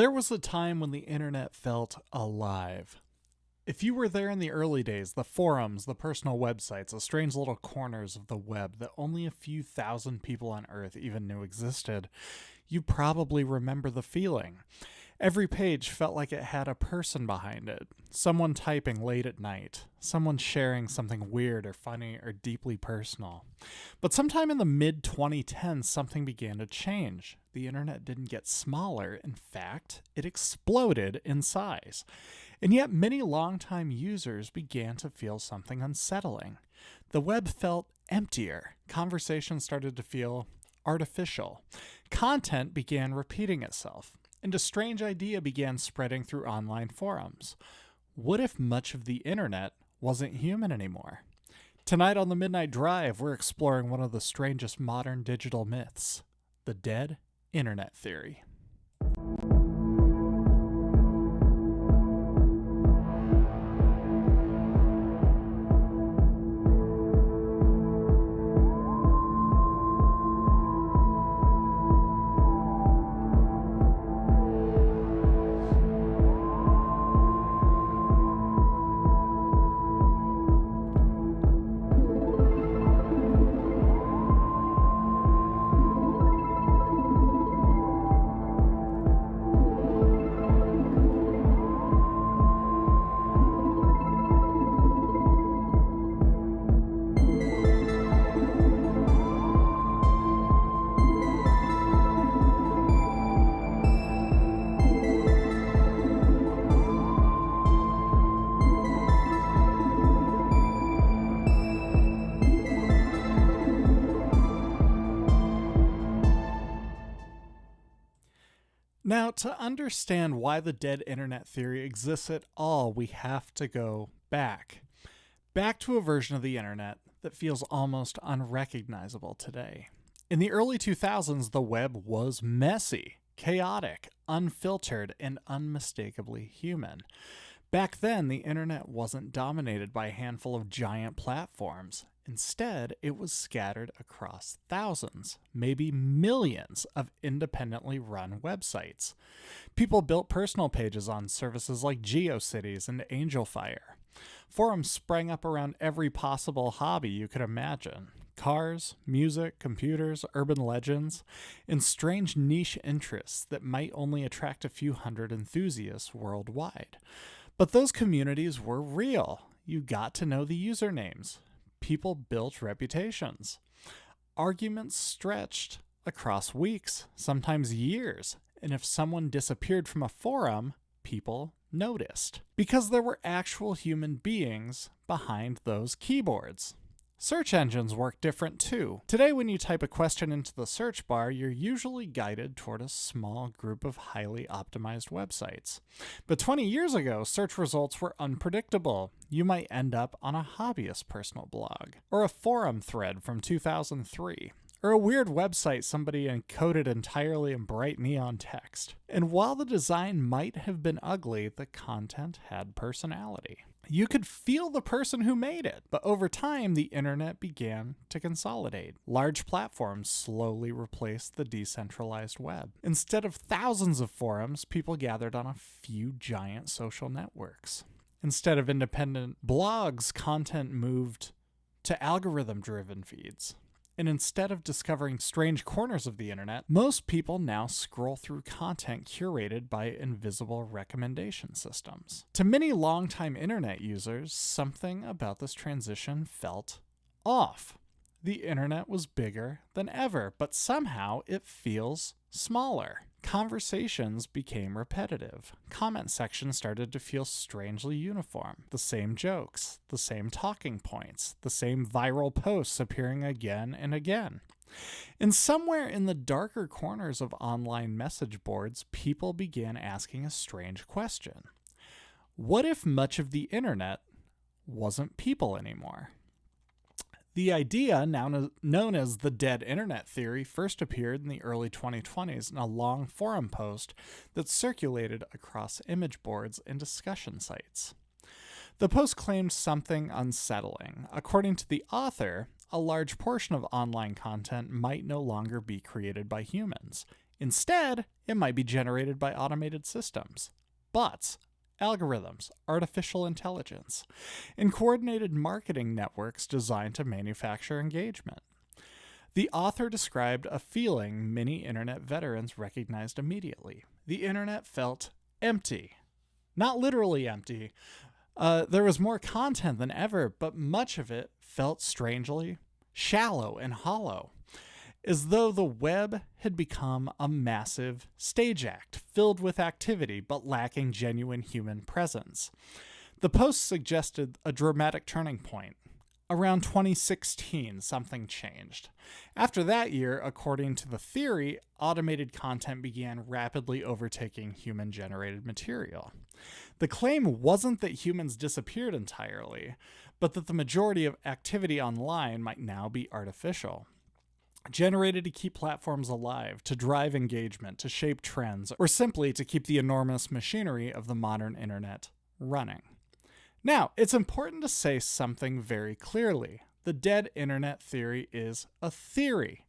There was a time when the internet felt alive. If you were there in the early days, the forums, the personal websites, the strange little corners of the web that only a few thousand people on Earth even knew existed, you probably remember the feeling. Every page felt like it had a person behind it. Someone typing late at night. Someone sharing something weird or funny or deeply personal. But sometime in the mid-2010s, something began to change. The internet didn't get smaller. In fact, it exploded in size. And yet many longtime users began to feel something unsettling. The web felt emptier. Conversation started to feel artificial. Content began repeating itself. And a strange idea began spreading through online forums. What if much of the internet wasn't human anymore? Tonight on the Midnight Drive, we're exploring one of the strangest modern digital myths, the dead internet theory. Now, to understand why the dead internet theory exists at all, we have to go back. Back to a version of the internet that feels almost unrecognizable today. In the early 2000s, the web was messy, chaotic, unfiltered, and unmistakably human. Back then, the internet wasn't dominated by a handful of giant platforms. Instead, it was scattered across thousands, maybe millions of independently run websites. People built personal pages on services like GeoCities and AngelFire. Forums sprang up around every possible hobby you could imagine. Cars, music, computers, urban legends, and strange niche interests that might only attract a few hundred enthusiasts worldwide. But those communities were real. You got to know the usernames. People built reputations. Arguments stretched across weeks, sometimes years, and if someone disappeared from a forum, people noticed. Because there were actual human beings behind those keyboards. Search engines work different too. Today, when you type a question into the search bar, you're usually guided toward a small group of highly optimized websites. But 20 years ago, search results were unpredictable. You might end up on a hobbyist personal blog, or a forum thread from 2003, or a weird website somebody encoded entirely in bright neon text. And while the design might have been ugly, the content had personality. You could feel the person who made it, but over time, the internet began to consolidate. Large platforms slowly replaced the decentralized web. Instead of thousands of forums, people gathered on a few giant social networks. Instead of independent blogs, content moved to algorithm-driven feeds. And instead of discovering strange corners of the internet, most people now scroll through content curated by invisible recommendation systems. To many longtime internet users, something about this transition felt off. The internet was bigger than ever, but somehow it feels smaller. Conversations became repetitive. Comment sections started to feel strangely uniform. The same jokes, the same talking points, the same viral posts appearing again and again. And somewhere in the darker corners of online message boards, people began asking a strange question. What if much of the internet wasn't people anymore? The idea, now known as the dead internet theory, first appeared in the early 2020s in a long forum post that circulated across image boards and discussion sites. The post claimed something unsettling. According to the author, a large portion of online content might no longer be created by humans. Instead, it might be generated by automated systems, bots, algorithms, artificial intelligence, and coordinated marketing networks designed to manufacture engagement. The author described a feeling many internet veterans recognized immediately. The internet felt empty. Not literally empty. There was more content than ever, but much of it felt strangely shallow and hollow, as though the web had become a massive stage act filled with activity but lacking genuine human presence. The post suggested a dramatic turning point. Around 2016, something changed. After that year, according to the theory, automated content began rapidly overtaking human-generated material. The claim wasn't that humans disappeared entirely, but that the majority of activity online might now be artificial, generated to keep platforms alive, to drive engagement, to shape trends, or simply to keep the enormous machinery of the modern internet running. Now, it's important to say something very clearly. The dead internet theory is a theory,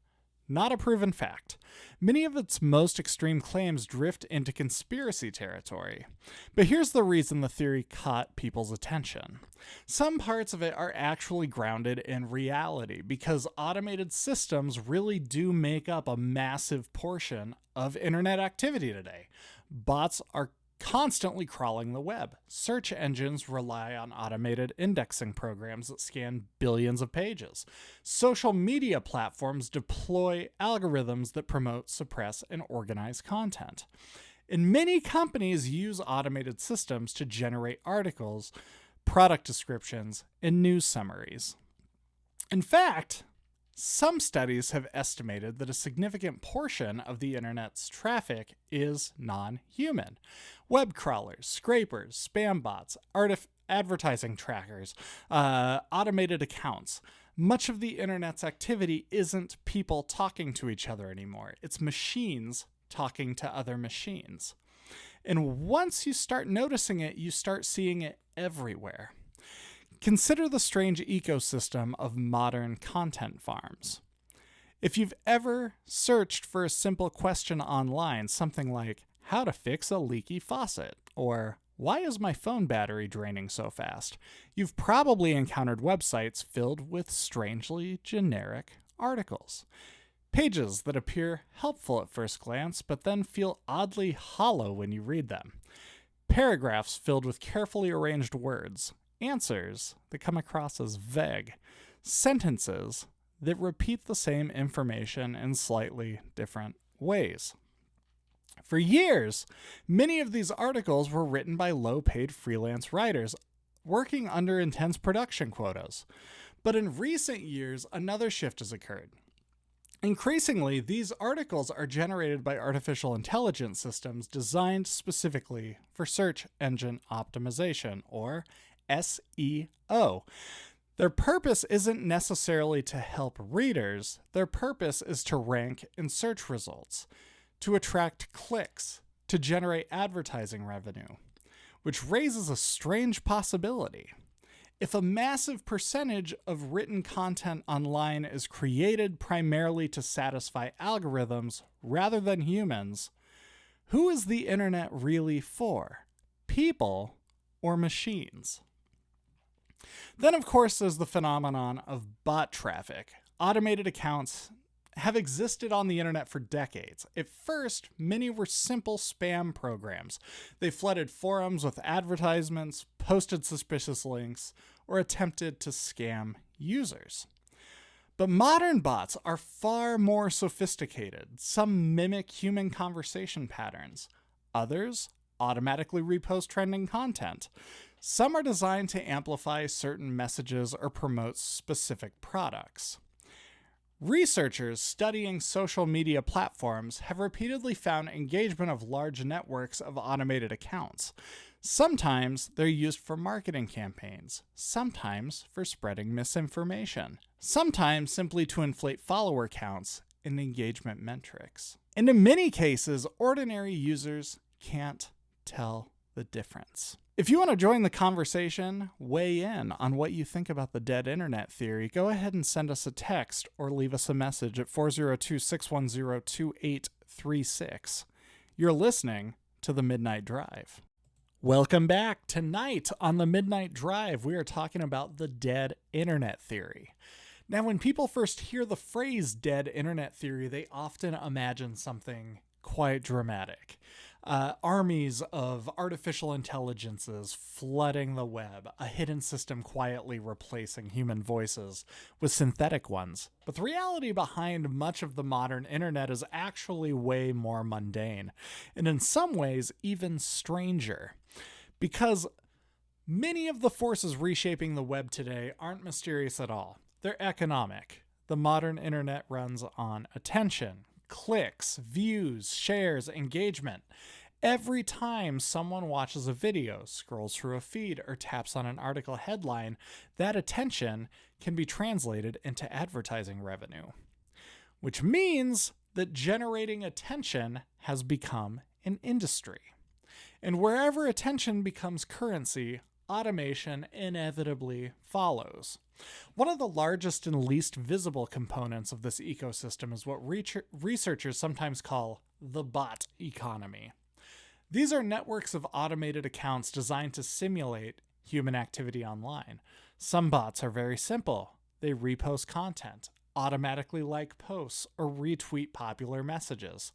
not a proven fact. Many of its most extreme claims drift into conspiracy territory. But here's the reason the theory caught people's attention. Some parts of it are actually grounded in reality, because automated systems really do make up a massive portion of internet activity today. Bots are constantly crawling the web. Search engines rely on automated indexing programs that scan billions of pages. Social media platforms deploy algorithms that promote, suppress, and organize content. And many companies use automated systems to generate articles, product descriptions, and news summaries. In fact, some studies have estimated that a significant portion of the internet's traffic is non-human. Web crawlers, scrapers, spam bots, advertising trackers, automated accounts. Much of the internet's activity isn't people talking to each other anymore. It's machines talking to other machines. And once you start noticing it, you start seeing it everywhere. Consider the strange ecosystem of modern content farms. If you've ever searched for a simple question online, something like, how to fix a leaky faucet, or why is my phone battery draining so fast, you've probably encountered websites filled with strangely generic articles. Pages that appear helpful at first glance, but then feel oddly hollow when you read them. Paragraphs filled with carefully arranged words. Answers that come across as vague, sentences that repeat the same information in slightly different ways. For years, many of these articles were written by low-paid freelance writers working under intense production quotas. But in recent years, another shift has occurred. Increasingly, these articles are generated by artificial intelligence systems designed specifically for search engine optimization, or SEO. Their purpose isn't necessarily to help readers. Their purpose is to rank in search results, to attract clicks, to generate advertising revenue, which raises a strange possibility. If a massive percentage of written content online is created primarily to satisfy algorithms rather than humans, who is the internet really for? People or machines? Then, of course, there's the phenomenon of bot traffic. Automated accounts have existed on the internet for decades. At first, many were simple spam programs. They flooded forums with advertisements, posted suspicious links, or attempted to scam users. But modern bots are far more sophisticated. Some mimic human conversation patterns. Others automatically repost trending content. Some are designed to amplify certain messages or promote specific products. Researchers studying social media platforms have repeatedly found engagement of large networks of automated accounts. Sometimes they're used for marketing campaigns, sometimes for spreading misinformation, sometimes simply to inflate follower counts and engagement metrics. And in many cases, ordinary users can't tell the difference. If you want to join the conversation, weigh in on what you think about the dead internet theory, go ahead and send us a text or leave us a message at 402-610-2836. You're listening to The Midnight Drive. Welcome back. Tonight on The Midnight Drive, we are talking about the dead internet theory. Now, when people first hear the phrase dead internet theory, they often imagine something quite dramatic. Armies of artificial intelligences flooding the web, a hidden system quietly replacing human voices with synthetic ones. But the reality behind much of the modern internet is actually way more mundane, and in some ways even stranger. Because many of the forces reshaping the web today aren't mysterious at all. They're economic. The modern internet runs on attention, clicks, views, shares, engagement. Every time someone watches a video, scrolls through a feed, or taps on an article headline, that attention can be translated into advertising revenue. Which means that generating attention has become an industry. And wherever attention becomes currency, automation inevitably follows. One of the largest and least visible components of this ecosystem is what researchers sometimes call the bot economy. These are networks of automated accounts designed to simulate human activity online. Some bots are very simple. They repost content, automatically like posts, or retweet popular messages.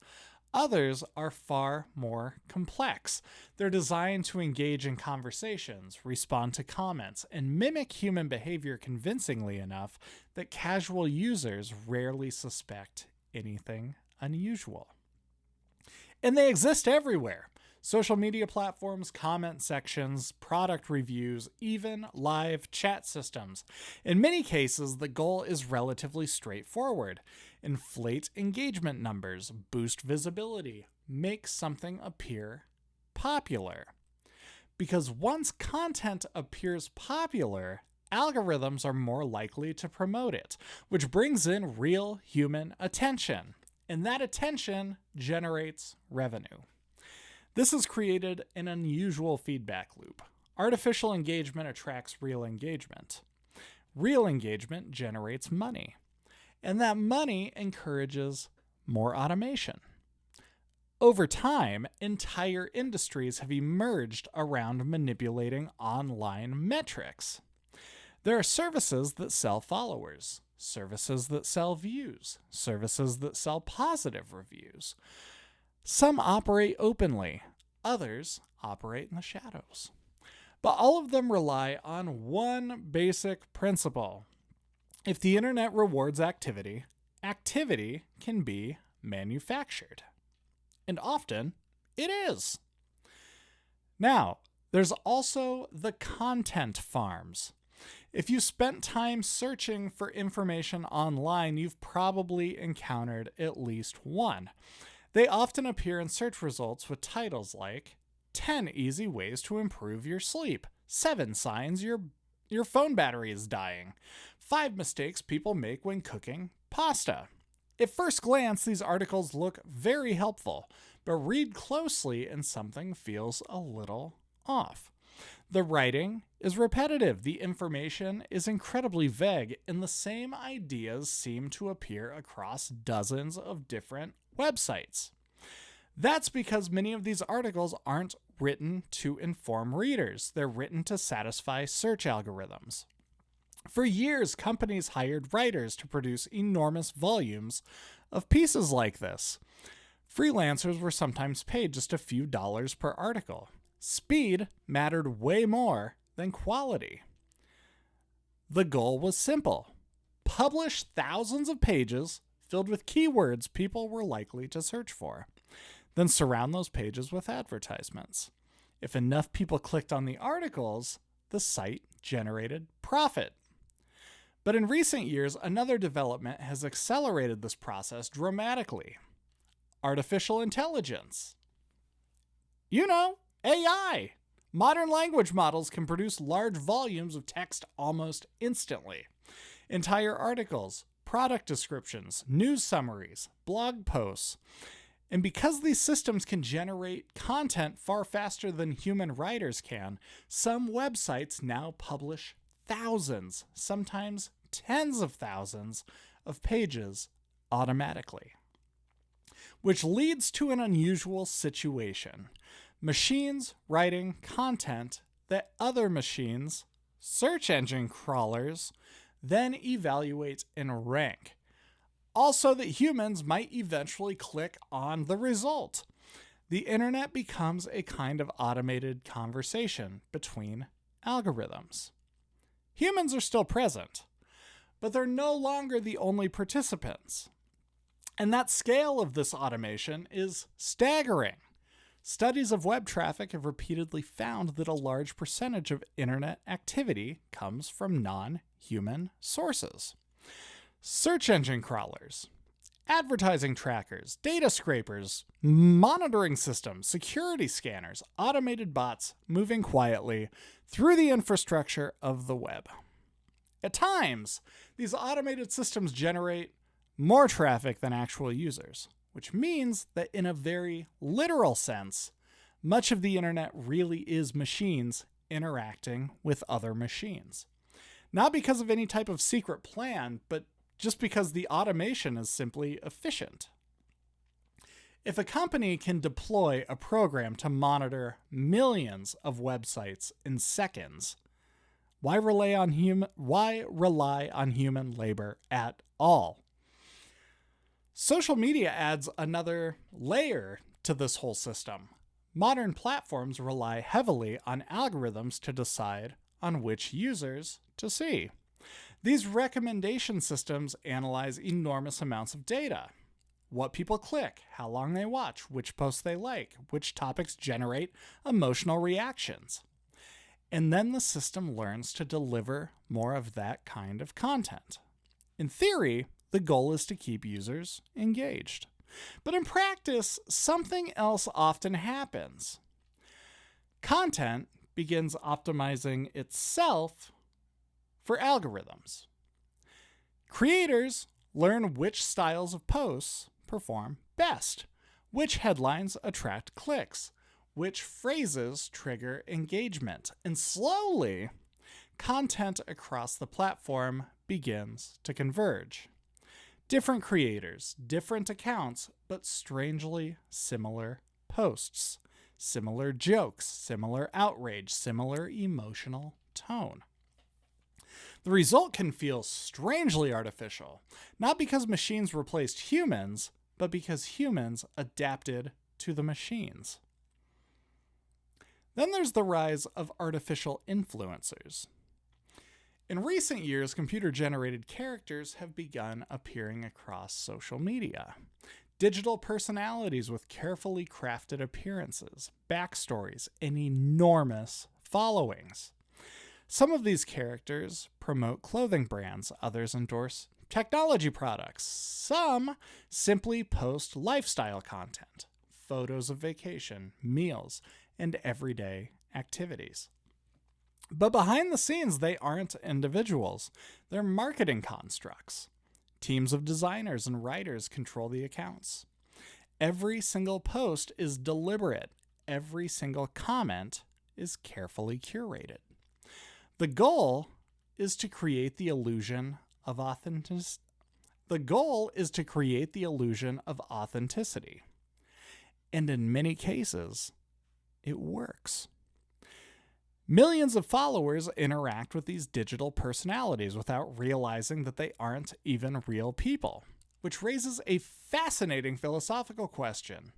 Others are far more complex. They're designed to engage in conversations, respond to comments, and mimic human behavior convincingly enough that casual users rarely suspect anything unusual. And they exist everywhere. Social media platforms, comment sections, product reviews, even live chat systems. In many cases, the goal is relatively straightforward. Inflate engagement numbers, boost visibility, make something appear popular. Because once content appears popular, algorithms are more likely to promote it, which brings in real human attention. And that attention generates revenue. This has created an unusual feedback loop. Artificial engagement attracts real engagement. Real engagement generates money. And that money encourages more automation. Over time, entire industries have emerged around manipulating online metrics. There are services that sell followers, services that sell views, services that sell positive reviews. Some operate openly, others operate in the shadows. But all of them rely on one basic principle. If the internet rewards activity, activity can be manufactured. And often, it is. Now, there's also the content farms. If you spent time searching for information online, you've probably encountered at least one. They often appear in search results with titles like 10 easy ways to improve your sleep, 7 signs your phone battery is dying, 5 mistakes people make when cooking pasta. At first glance, these articles look very helpful, but read closely and something feels a little off. The writing is repetitive, the information is incredibly vague, and the same ideas seem to appear across dozens of different websites. That's because many of these articles aren't written to inform readers. They're written to satisfy search algorithms. For years, companies hired writers to produce enormous volumes of pieces like this. Freelancers were sometimes paid just a few dollars per article. Speed mattered way more than quality. The goal was simple: publish thousands of pages filled with keywords people were likely to search for. Then surround those pages with advertisements. If enough people clicked on the articles, the site generated profit. But in recent years, another development has accelerated this process dramatically. Artificial intelligence. AI. Modern language models can produce large volumes of text almost instantly. Entire articles, product descriptions, news summaries, blog posts. And because these systems can generate content far faster than human writers can, some websites now publish thousands, sometimes tens of thousands, of pages automatically. Which leads to an unusual situation. Machines writing content that other machines, search engine crawlers, then evaluate and rank. Also, that humans might eventually click on the result. The internet becomes a kind of automated conversation between algorithms. Humans are still present, but they're no longer the only participants. And that scale of this automation is staggering. Studies of web traffic have repeatedly found that a large percentage of internet activity comes from non-human sources. Search engine crawlers, advertising trackers, data scrapers, monitoring systems, security scanners, automated bots moving quietly through the infrastructure of the web. At times, these automated systems generate more traffic than actual users, which means that in a very literal sense, much of the internet really is machines interacting with other machines. Not because of any type of secret plan, but just because the automation is simply efficient. If a company can deploy a program to monitor millions of websites in seconds, why rely on human labor at all? Social media adds another layer to this whole system. Modern platforms rely heavily on algorithms to decide on which users to see. These recommendation systems analyze enormous amounts of data. What people click, how long they watch, which posts they like, which topics generate emotional reactions. And then the system learns to deliver more of that kind of content. In theory, the goal is to keep users engaged. But in practice, something else often happens. Content begins optimizing itself for algorithms. Creators learn which styles of posts perform best, which headlines attract clicks, which phrases trigger engagement, and slowly, content across the platform begins to converge. Different creators, different accounts, but strangely similar posts, similar jokes, similar outrage, similar emotional tone. The result can feel strangely artificial, not because machines replaced humans, but because humans adapted to the machines. Then there's the rise of artificial influencers. In recent years, computer-generated characters have begun appearing across social media. Digital personalities with carefully crafted appearances, backstories, and enormous followings. Some of these characters promote clothing brands, others endorse technology products. Some simply post lifestyle content, photos of vacation, meals, and everyday activities. But behind the scenes, they aren't individuals. They're marketing constructs. Teams of designers and writers control the accounts. Every single post is deliberate. Every single comment is carefully curated. The goal is to create the illusion of authenticity. And in many cases, it works. Millions of followers interact with these digital personalities without realizing that they aren't even real people, which raises a fascinating philosophical question.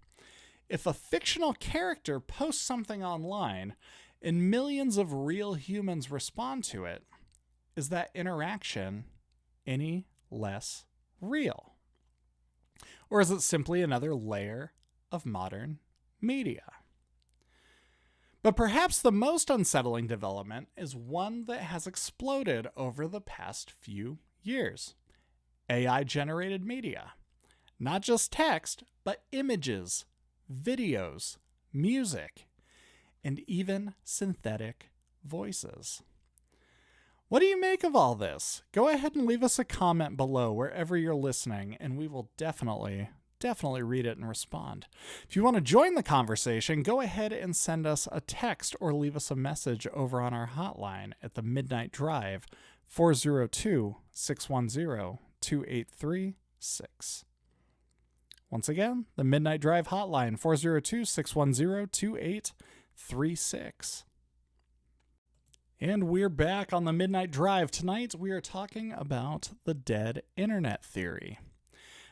If a fictional character posts something online and millions of real humans respond to it, is that interaction any less real? Or is it simply another layer of modern media? But perhaps the most unsettling development is one that has exploded over the past few years. AI-generated media. Not just text, but images, videos, music, and even synthetic voices. What do you make of all this? Go ahead and leave us a comment below wherever you're listening, and we will definitely definitely read it and respond. If you want to join the conversation, go ahead and send us a text or leave us a message over on our hotline at the Midnight Drive, 402-610-2836. Once again, the Midnight Drive hotline, 402-610-2836. And we're back on the Midnight Drive. Tonight we are talking about the dead internet theory.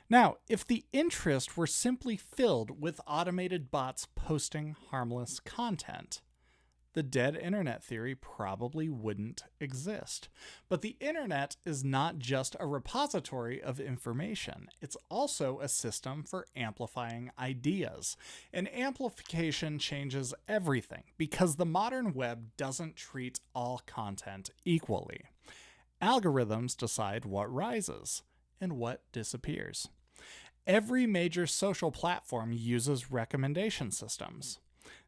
Now, if the interest were simply filled with automated bots posting harmless content, the dead internet theory probably wouldn't exist. But the internet is not just a repository of information. It's also a system for amplifying ideas. And amplification changes everything because the modern web doesn't treat all content equally. Algorithms decide what rises and what disappears. Every major social platform uses recommendation systems.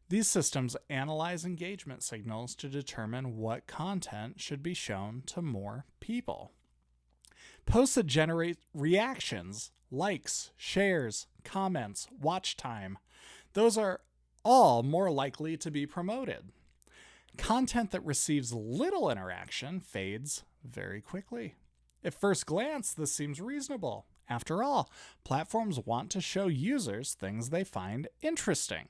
These systems analyze engagement signals to determine what content should be shown to more people. Posts that generate reactions, likes, shares, comments, watch time, those are all more likely to be promoted. Content that receives little interaction fades very quickly. At first glance, this seems reasonable. After all, platforms want to show users things they find interesting.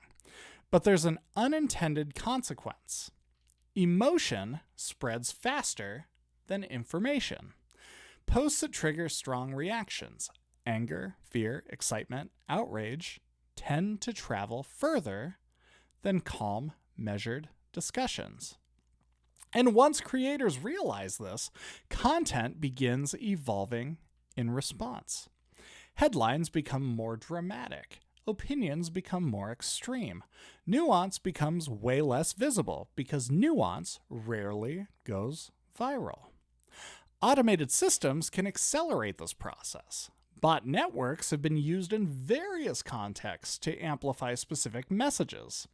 But there's an unintended consequence. Emotion spreads faster than information. Posts that trigger strong reactions, anger, fear, excitement, outrage, tend to travel further than calm, measured discussions. And once creators realize this, content begins evolving in response. Headlines become more dramatic. Opinions become more extreme. Nuance becomes way less visible because nuance rarely goes viral. Automated systems can accelerate this process. Bot networks have been used in various contexts to amplify specific messages.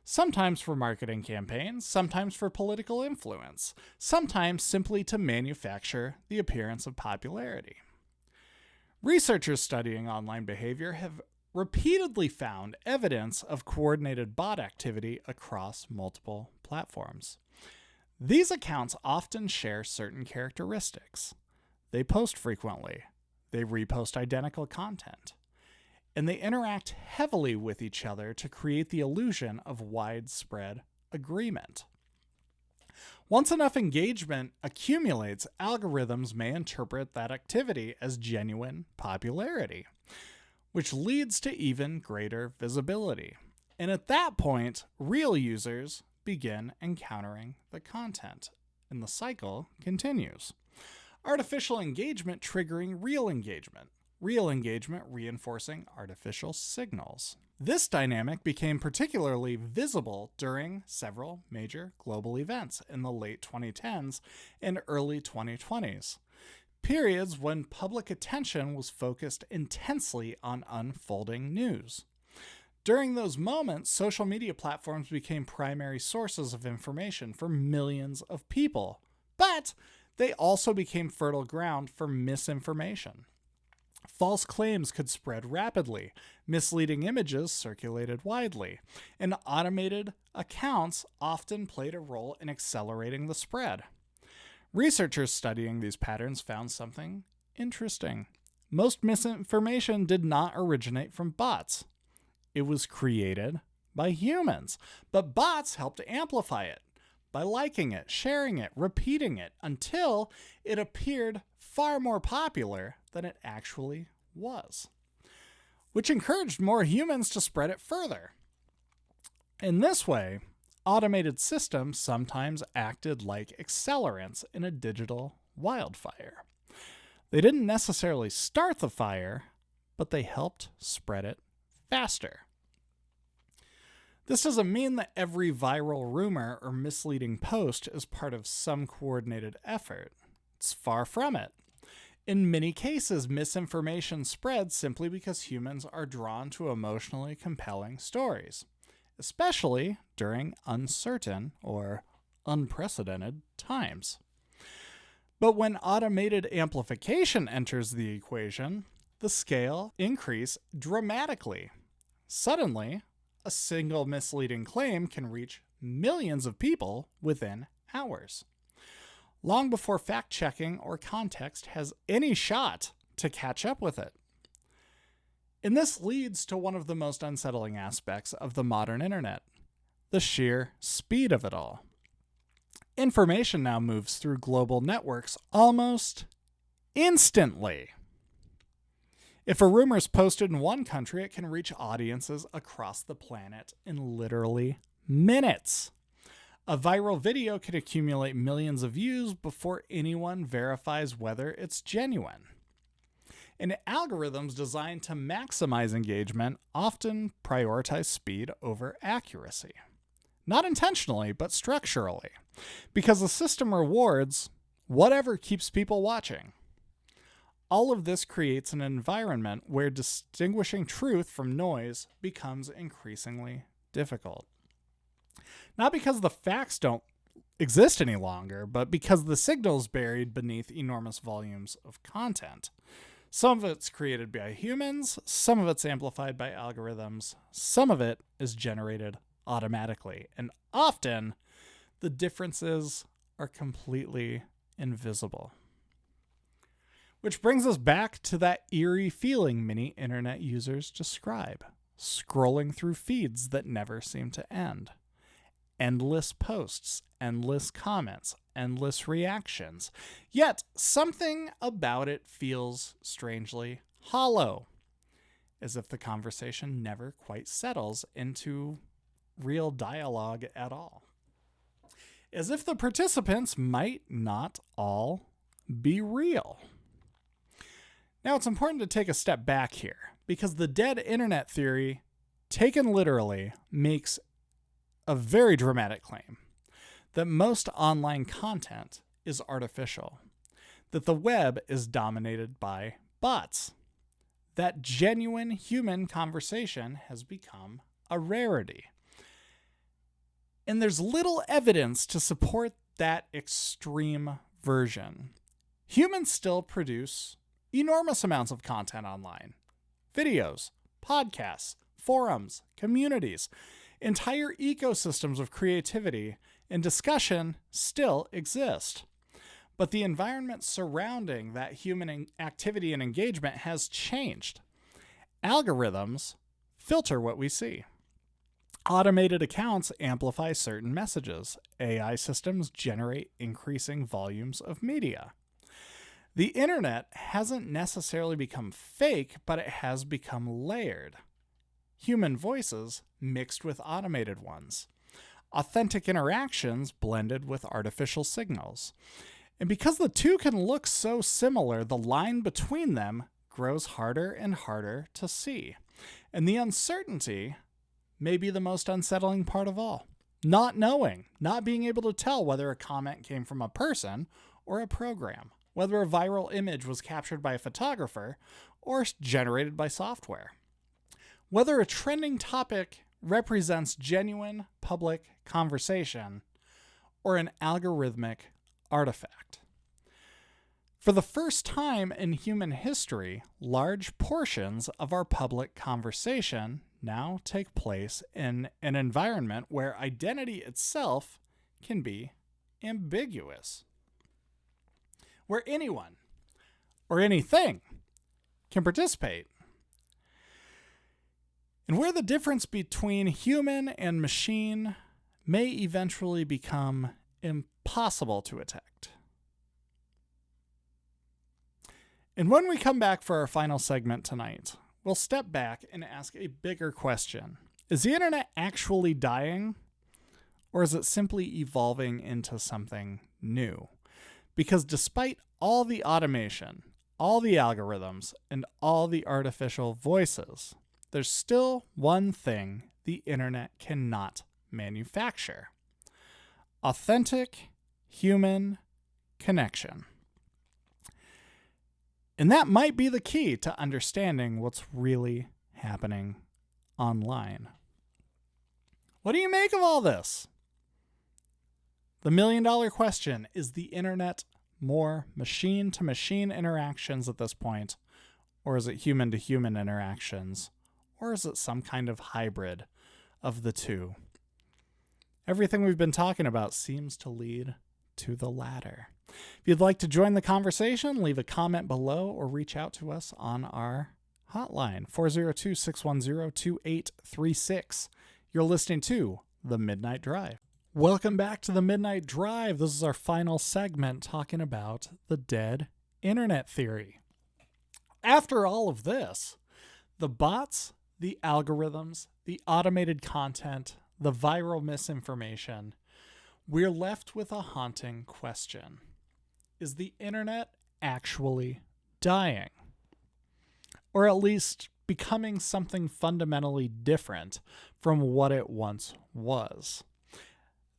Sometimes for marketing campaigns, sometimes for political influence, sometimes simply to manufacture the appearance of popularity. Researchers studying online behavior have repeatedly found evidence of coordinated bot activity across multiple platforms. These accounts often share certain characteristics. They post frequently, they repost identical content, and they interact heavily with each other to create the illusion of widespread agreement. Once enough engagement accumulates, algorithms may interpret that activity as genuine popularity, which leads to even greater visibility. And at that point, real users begin encountering the content, and the cycle continues. Artificial engagement triggering real engagement reinforcing artificial signals. This dynamic became particularly visible during several major global events in the late 2010s and early 2020s. Periods when public attention was focused intensely on unfolding news. During those moments, social media platforms became primary sources of information for millions of people, but they also became fertile ground for misinformation. False claims could spread rapidly, misleading images circulated widely, and automated accounts often played a role in accelerating the spread. Researchers studying these patterns found something interesting. Most misinformation did not originate from bots. It was created by humans, but bots helped amplify it by liking it, sharing it, repeating it, until it appeared far more popular than it actually was, which encouraged more humans to spread it further. In this way, automated systems sometimes acted like accelerants in a digital wildfire. They didn't necessarily start the fire, but they helped spread it faster. This doesn't mean that every viral rumor or misleading post is part of some coordinated effort. It's far from it. In many cases, misinformation spreads simply because humans are drawn to emotionally compelling stories, especially during uncertain or unprecedented times. But when automated amplification enters the equation, the scale increase dramatically. Suddenly, a single misleading claim can reach millions of people within hours, long before fact-checking or context has any shot to catch up with it. And this leads to one of the most unsettling aspects of the modern internet, the sheer speed of it all. Information now moves through global networks almost instantly. If a rumor is posted in one country, it can reach audiences across the planet in literally minutes. A viral video can accumulate millions of views before anyone verifies whether it's genuine. And algorithms designed to maximize engagement often prioritize speed over accuracy. Not intentionally, but structurally, because the system rewards whatever keeps people watching. All of this creates an environment where distinguishing truth from noise becomes increasingly difficult. Not because the facts don't exist any longer, but because the signal is buried beneath enormous volumes of content. Some of it's created by humans, some of it's amplified by algorithms, some of it is generated automatically, and often the differences are completely invisible. Which brings us back to that eerie feeling many internet users describe, scrolling through feeds that never seem to end. Endless posts, endless comments, endless reactions. Yet something about it feels strangely hollow, as if the conversation never quite settles into real dialogue at all. As if the participants might not all be real. Now, it's important to take a step back here, because the dead internet theory, taken literally, makes a very dramatic claim that most online content is artificial, that the web is dominated by bots, that genuine human conversation has become a rarity. And there's little evidence to support that extreme version. Humans still produce enormous amounts of content online. Videos, podcasts, forums, communities, entire ecosystems of creativity and discussion still exist. But the environment surrounding that human activity and engagement has changed. Algorithms filter what we see. Automated accounts amplify certain messages. AI systems generate increasing volumes of media. The internet hasn't necessarily become fake, but it has become layered. Human voices mixed with automated ones. Authentic interactions blended with artificial signals. And because the two can look so similar, the line between them grows harder and harder to see. And the uncertainty may be the most unsettling part of all. Not knowing, not being able to tell whether a comment came from a person or a program, whether a viral image was captured by a photographer or generated by software, whether a trending topic represents genuine public conversation or an algorithmic artifact. For the first time in human history, large portions of our public conversation now take place in an environment where identity itself can be ambiguous, where anyone or anything can participate, and where the difference between human and machine may eventually become impossible to detect. And when we come back for our final segment tonight, we'll step back and ask a bigger question. Is the internet actually dying, or is it simply evolving into something new? Because despite all the automation, all the algorithms, and all the artificial voices, there's still one thing the internet cannot manufacture: authentic human connection. And that might be the key to understanding what's really happening online. What do you make of all this? The million-dollar question: is the internet more machine-to-machine interactions at this point, Or is it human-to-human interactions? Or is it some kind of hybrid of the two? Everything we've been talking about seems to lead to the latter. If you'd like to join the conversation, leave a comment below or reach out to us on our hotline, 402-610-2836. You're listening to The Midnight Drive. Welcome back to The Midnight Drive. This is our final segment talking about the dead internet theory. After all of this, the bots, the algorithms, the automated content, the viral misinformation, we're left with a haunting question. Is the internet actually dying? Or at least becoming something fundamentally different from what it once was?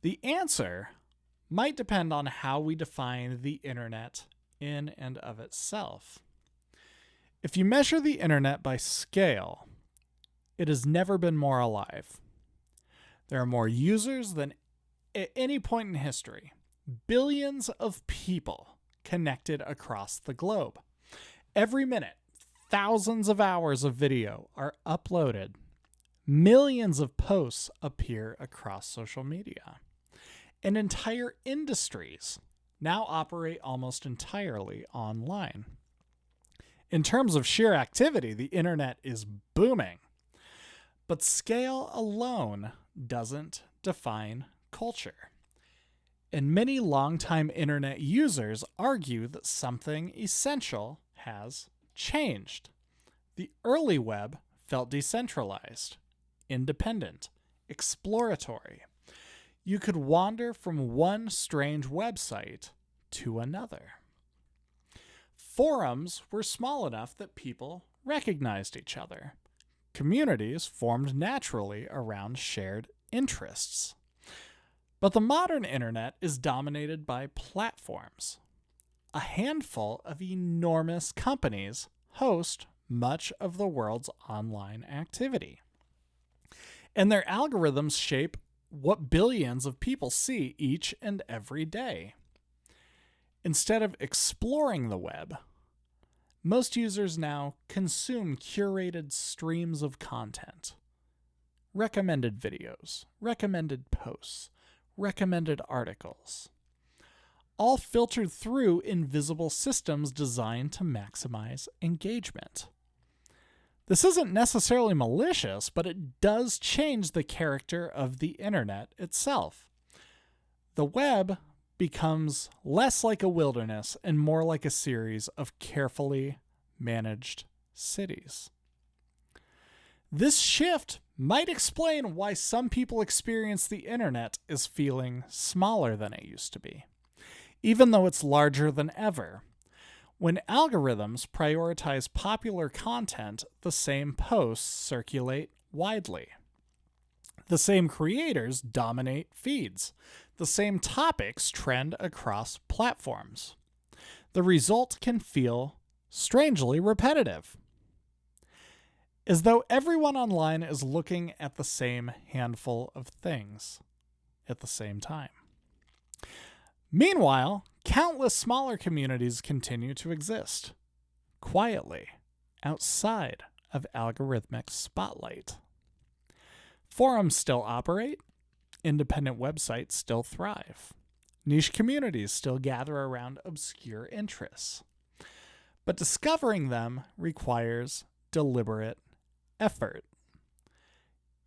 The answer might depend on how we define the internet in and of itself. If you measure the internet by scale, it has never been more alive. There are more users than at any point in history. Billions of people connected across the globe. Every minute, thousands of hours of video are uploaded. Millions of posts appear across social media. And entire industries now operate almost entirely online. In terms of sheer activity, the internet is booming. But scale alone doesn't define culture. And many longtime internet users argue that something essential has changed. The early web felt decentralized, independent, exploratory. You could wander from one strange website to another. Forums were small enough that people recognized each other. Communities formed naturally around shared interests. But the modern internet is dominated by platforms. A handful of enormous companies host much of the world's online activity. And their algorithms shape what billions of people see each and every day. Instead of exploring the web, most users now consume curated streams of content. Recommended videos, recommended posts, recommended articles, all filtered through invisible systems designed to maximize engagement. This isn't necessarily malicious, but it does change the character of the internet itself. The web becomes less like a wilderness and more like a series of carefully managed cities. This shift might explain why some people experience the internet as feeling smaller than it used to be, even though it's larger than ever. When algorithms prioritize popular content, the same posts circulate widely. The same creators dominate feeds. The same topics trend across platforms. The result can feel strangely repetitive, as though everyone online is looking at the same handful of things at the same time. Meanwhile, countless smaller communities continue to exist, quietly, outside of algorithmic spotlight. Forums still operate, independent websites still thrive, niche communities still gather around obscure interests. But discovering them requires deliberate effort.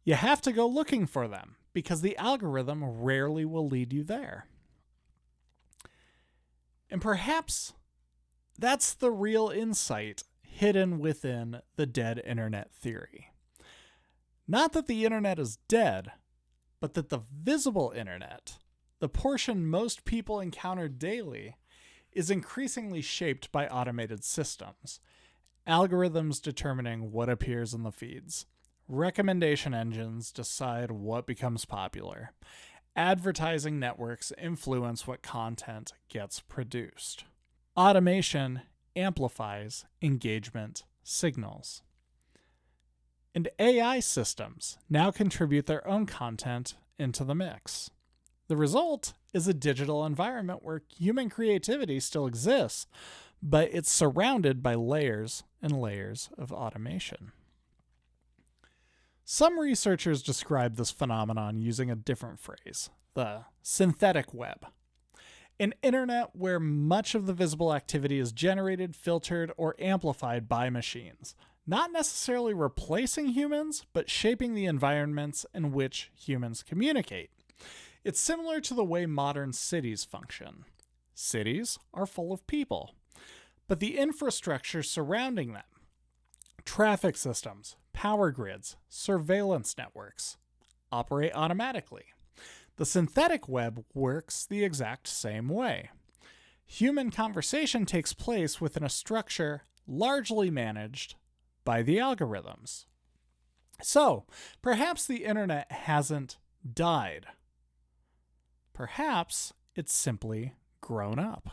You have to go looking for them because the algorithm rarely will lead you there. And perhaps that's the real insight hidden within the dead internet theory. Not that the internet is dead, but that the visible internet, the portion most people encounter daily, is increasingly shaped by automated systems. Algorithms determining what appears in the feeds. Recommendation engines decide what becomes popular. Advertising networks influence what content gets produced. Automation amplifies engagement signals. And AI systems now contribute their own content into the mix. The result is a digital environment where human creativity still exists, but it's surrounded by layers and layers of automation. Some researchers describe this phenomenon using a different phrase, the synthetic web. An internet where much of the visible activity is generated, filtered, or amplified by machines, not necessarily replacing humans, but shaping the environments in which humans communicate. It's similar to the way modern cities function. Cities are full of people, but the infrastructure surrounding them, traffic systems, power grids, surveillance networks, operate automatically. The synthetic web works the exact same way. Human conversation takes place within a structure largely managed by the algorithms. So, perhaps the internet hasn't died. Perhaps it's simply grown up.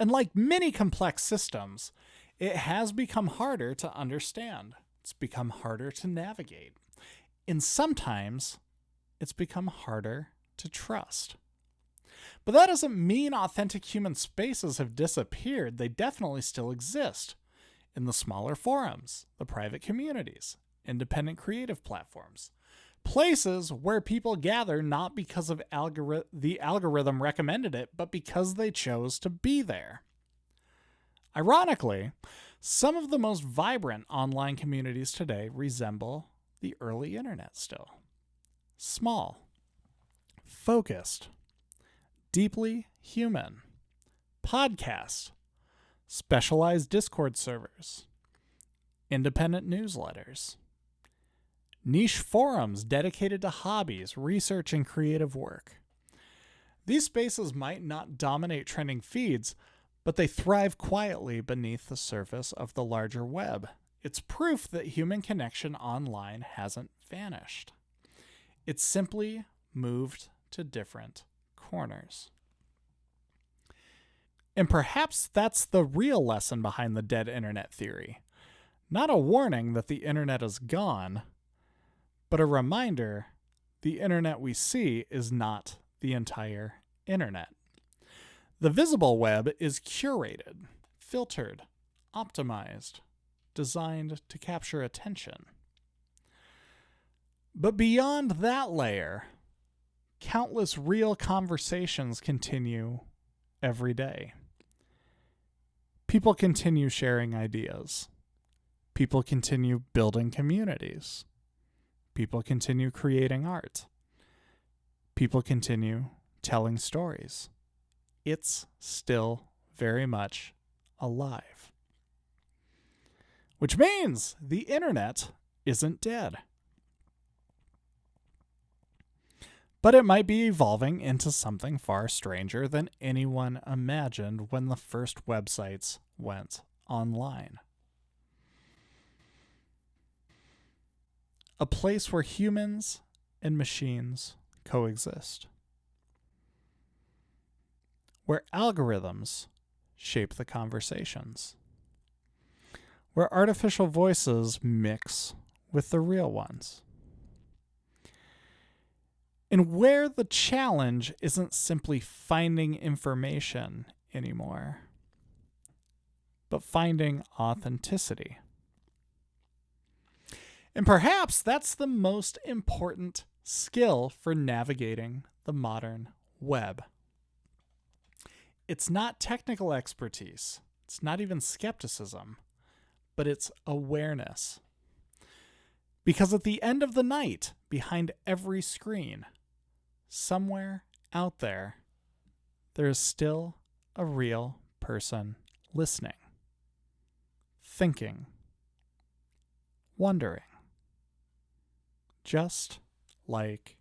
And like many complex systems, it has become harder to understand. It's become harder to navigate. And sometimes it's become harder to trust. But that doesn't mean authentic human spaces have disappeared. They definitely still exist in the smaller forums, the private communities, independent creative platforms, places where people gather not because of the algorithm recommended it, but because they chose to be there. Ironically, some of the most vibrant online communities today resemble the early internet still. Small, focused, deeply human, podcasts, specialized Discord servers, independent newsletters, niche forums dedicated to hobbies, research, and creative work. These spaces might not dominate trending feeds, but they thrive quietly beneath the surface of the larger web. It's proof that human connection online hasn't vanished. It's simply moved to different corners. And perhaps that's the real lesson behind the dead internet theory. Not a warning that the internet is gone, but a reminder the internet we see is not the entire internet. The visible web is curated, filtered, optimized, designed to capture attention. But beyond that layer, countless real conversations continue every day. People continue sharing ideas. People continue building communities. People continue creating art. People continue telling stories. It's still very much alive. Which means the internet isn't dead. But it might be evolving into something far stranger than anyone imagined when the first websites went online. A place where humans and machines coexist. Where algorithms shape the conversations. Where artificial voices mix with the real ones. And where the challenge isn't simply finding information anymore, but finding authenticity. And perhaps that's the most important skill for navigating the modern web. It's not technical expertise. It's not even skepticism, but it's awareness. Because at the end of the night, behind every screen, somewhere out there, there is still a real person listening, thinking, wondering, just like